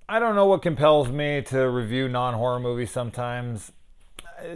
I don't know what compels me to review non-horror movies sometimes.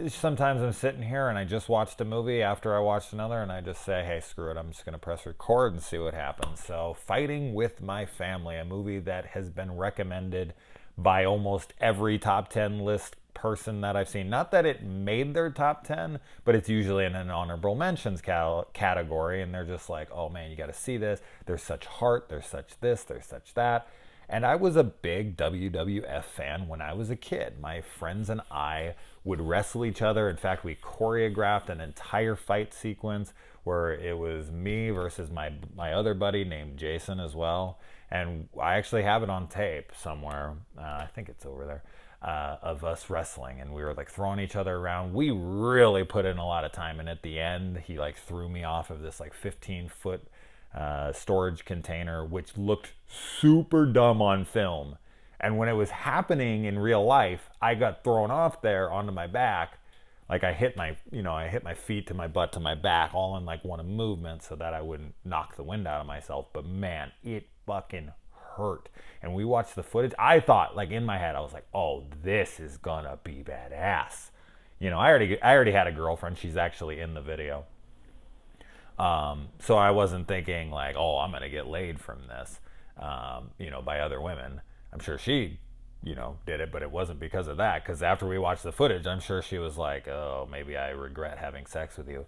Sometimes I'm sitting here and I just watched a movie after I watched another and I just say, hey, screw it, I'm just going to press record and see what happens. So, Fighting with My Family, a movie that has been recommended by almost every top 10 list person that I've seen. Not that it made their top 10, but it's usually in an honorable mentions category, and they're just like, oh man, you got to see this. There's such heart, there's such this, there's such that. And I was a big WWF fan when I was a kid. My friends and I would wrestle each other. In fact, we choreographed an entire fight sequence where it was me versus my other buddy named Jason as well. And I actually have it on tape somewhere. I think it's over there. Of us wrestling, and we were like throwing each other around. We really put in a lot of time, and at the end he like threw me off of this like 15-foot storage container, which looked super dumb on film. And when it was happening in real life, I got thrown off there onto my back. Like I hit my feet to my butt to my back, all in like one movement, so that I wouldn't knock the wind out of myself. But man, it fucking hurt. And we watched the footage. I thought, like in my head, I was like, oh, this is gonna be badass. I already had a girlfriend. She's actually in the video. So I wasn't thinking like, oh, I'm gonna get laid from this, by other women. I'm sure she, did it, but it wasn't because of that. Because after we watched the footage, I'm sure she was like, oh, maybe I regret having sex with you.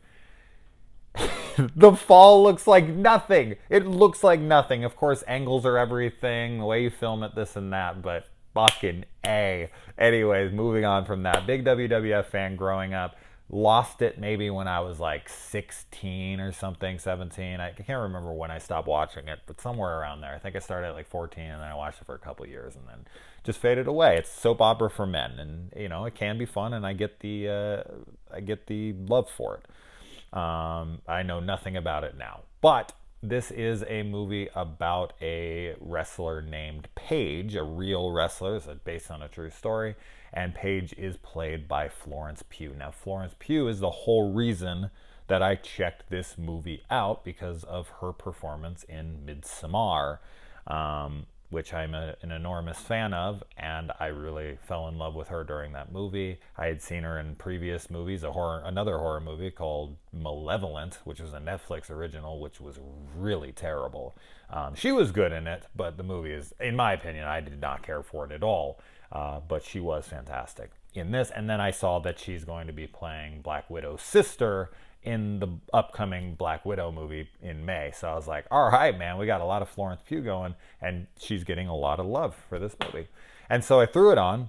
The fall looks like nothing. It looks like nothing. Of course, angles are everything, the way you film it, this and that, but fucking A. Anyways, moving on from that. Big WWF fan growing up. Lost it maybe when I was like 16 or something, 17. I can't remember when I stopped watching it, but somewhere around there. I think I started at like 14 and then I watched it for a couple of years and then just faded away. It's soap opera for men, and it can be fun, and I get the love for it. I know nothing about it now, but this is a movie about a wrestler named Paige, a real wrestler. It's based on a true story, and Paige is played by Florence Pugh. Now, Florence Pugh is the whole reason that I checked this movie out, because of her performance in Midsommar, which I'm an enormous fan of, and I really fell in love with her during that movie. I had seen her in previous movies, another horror movie called Malevolent, which was a Netflix original, which was really terrible. She was good in it, but the movie is, in my opinion, I did not care for it at all, but she was fantastic in this. And then I saw that she's going to be playing Black Widow's sister in the upcoming Black Widow movie in May. So I was like, all right, man, we got a lot of Florence Pugh going, and she's getting a lot of love for this movie. And so I threw it on,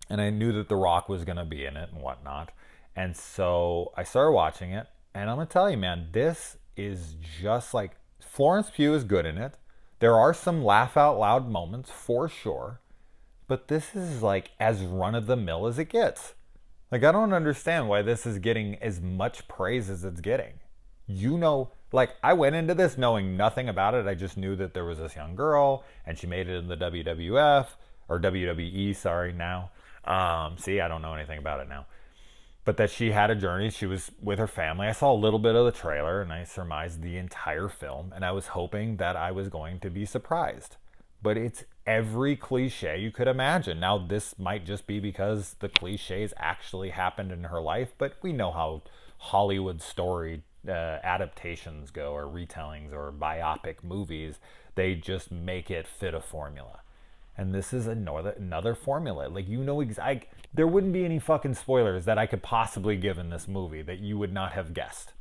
and I knew that The Rock was going to be in it and whatnot. And so I started watching it, and I'm going to tell you, man, this is just like, Florence Pugh is good in it. There are some laugh out loud moments for sure, but this is like as run of the mill as it gets. Like, I don't understand why this is getting as much praise as it's getting. Like, I went into this knowing nothing about it. I just knew that there was this young girl, and she made it in the WWF, or WWE, sorry, now. See, I don't know anything about it now. But that she had a journey. She was with her family. I saw a little bit of the trailer, and I surmised the entire film, and I was hoping that I was going to be surprised. But it's every cliche you could imagine. Now, this might just be because the cliches actually happened in her life, but we know how Hollywood story adaptations go, or retellings, or biopic movies. They just make it fit a formula. And this is another formula. Like, there wouldn't be any fucking spoilers that I could possibly give in this movie that you would not have guessed.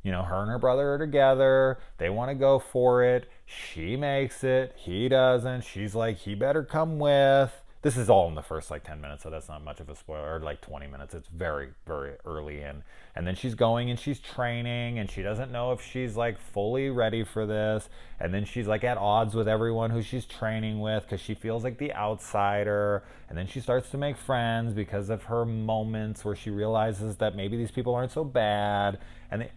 Her and her brother are together. They want to go for it. She makes it. He doesn't. She's like, he better come with. This is all in the first 10 minutes, so that's not much of a spoiler. Or 20 minutes. It's very, very early in. And then she's going and she's training, and she doesn't know if she's fully ready for this. And then she's at odds with everyone who she's training with, because she feels like the outsider. And then she starts to make friends because of her moments where she realizes that maybe these people aren't so bad. And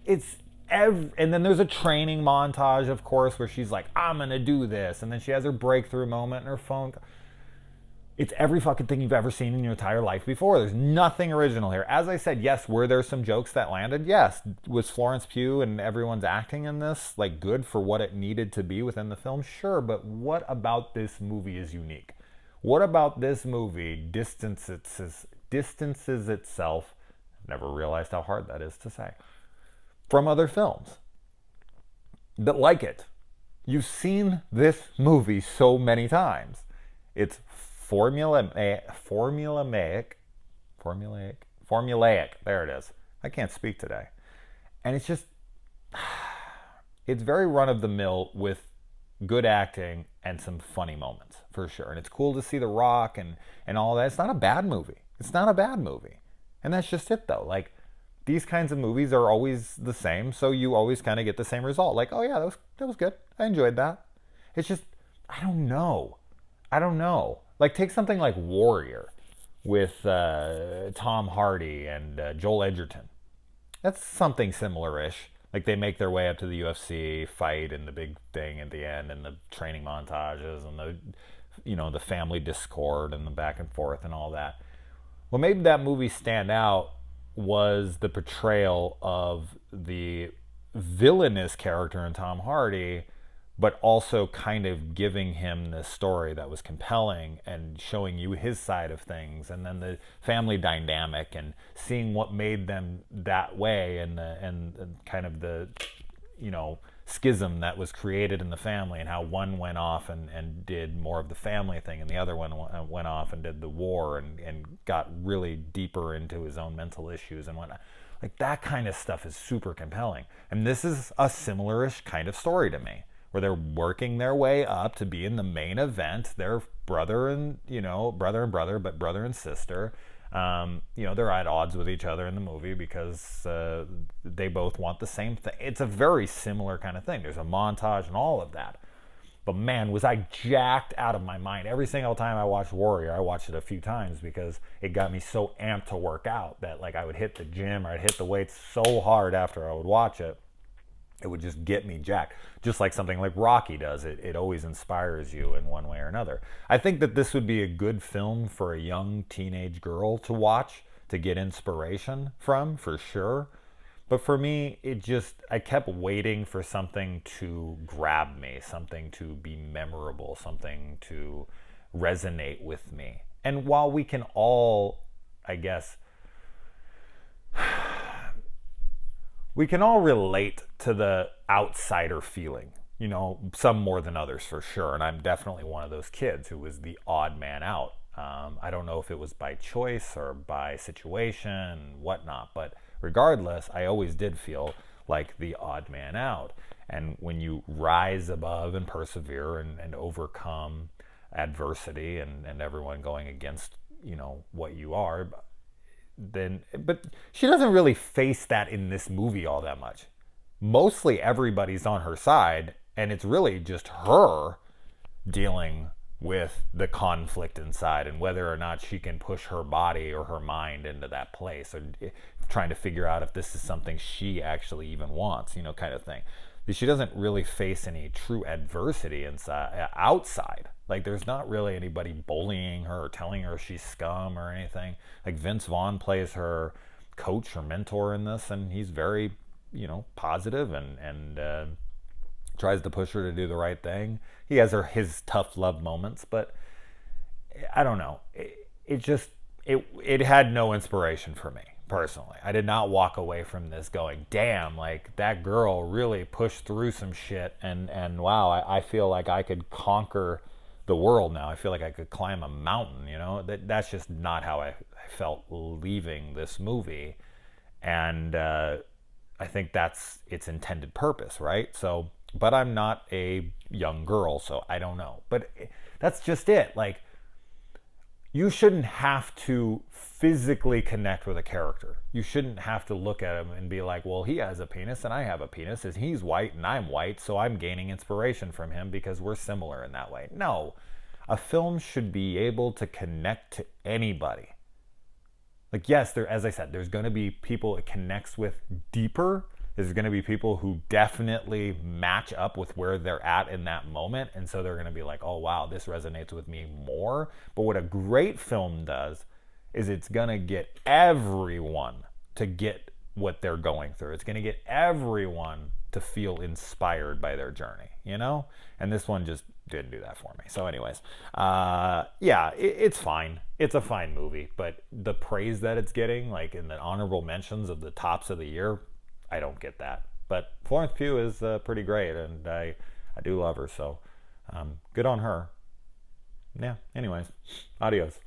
and then there's a training montage, of course, where she's like, I'm going to do this. And then she has her breakthrough moment, and her phone. It's every fucking thing you've ever seen in your entire life before. There's nothing original here. As I said, yes, were there some jokes that landed? Yes. Was Florence Pugh and everyone's acting in this good for what it needed to be within the film? Sure, but what about this movie is unique? What about this movie distances itself, never realized how hard that is to say, from other films that like it? You've seen this movie so many times. It's formulaic. There it is. I can't speak today. And it's just, it's very run of the mill with good acting and some funny moments for sure. And it's cool to see The Rock and all that. It's not a bad movie. It's not a bad movie. And that's just it though. Like, these kinds of movies are always the same, so you always kind of get the same result. Like, oh yeah, that was good. I enjoyed that. It's just, I don't know. Like, take something like Warrior with Tom Hardy and Joel Edgerton. That's something similar-ish. Like, they make their way up to the UFC fight and the big thing at the end and the training montages and the family discord and the back and forth and all that. What made that movie stand out was the portrayal of the villainous character in Tom Hardy, but also kind of giving him this story that was compelling and showing you his side of things, and then the family dynamic and seeing what made them that way, and kind of the schism that was created in the family, and how one went off and did more of the family thing, and the other one went off and did the war and got really deeper into his own mental issues and whatnot. Like, that kind of stuff is super compelling. And this is a similar-ish kind of story to me, where they're working their way up to be in the main event. They're brother and sister. They're at odds with each other in the movie because they both want the same thing. It's a very similar kind of thing. There's a montage and all of that. But man, was I jacked out of my mind. Every single time I watched Warrior, I watched it a few times because it got me so amped to work out that, like, I would hit the gym or I'd hit the weights so hard after I would watch it. It would just get me jacked. Just like something like Rocky does. It always inspires you in one way or another. I think that this would be a good film for a young teenage girl to watch, to get inspiration from, for sure. But for me, I kept waiting for something to grab me, something to be memorable, something to resonate with me. And while we can all, I guess, we can all relate to the outsider feeling, some more than others for sure. And I'm definitely one of those kids who was the odd man out. I don't know if it was by choice or by situation, whatnot, but regardless, I always did feel like the odd man out. And when you rise above and persevere and overcome adversity and everyone going against, what you are, but she doesn't really face that in this movie all that much. Mostly everybody's on her side, and it's really just her dealing with the conflict inside and whether or not she can push her body or her mind into that place, or trying to figure out if this is something she actually even wants, kind of thing. She doesn't really face any true adversity outside. Like, there's not really anybody bullying her or telling her she's scum or anything. Like, Vince Vaughn plays her coach or mentor in this, and he's very, positive and tries to push her to do the right thing. He has his tough love moments, but I don't know. It had no inspiration for me. Personally, I did not walk away from this going, damn, like, that girl really pushed through some shit, and wow, I feel like I could conquer the world now. I feel like I could climb a mountain, that's just not how I felt leaving this movie. And I think that's its intended purpose, right? So, but I'm not a young girl, so I don't know. But that's just it. Like, you shouldn't have to physically connect with a character. You shouldn't have to look at him and be like, well, he has a penis and I have a penis, and he's white and I'm white, so I'm gaining inspiration from him because we're similar in that way. No. A film should be able to connect to anybody. Like, yes, as I said, there's going to be people it connects with deeper. There's going to be people who definitely match up with where they're at in that moment. And so they're going to be like, oh, wow, this resonates with me more. But what a great film does is it's going to get everyone to get what they're going through. It's going to get everyone to feel inspired by their journey, And this one just didn't do that for me. So, anyways, yeah, it's fine. It's a fine movie, but the praise that it's getting, like in the honorable mentions of the tops of the year, I don't get that. But Florence Pugh is pretty great, and I do love her. So, good on her. Yeah. Anyways, adios.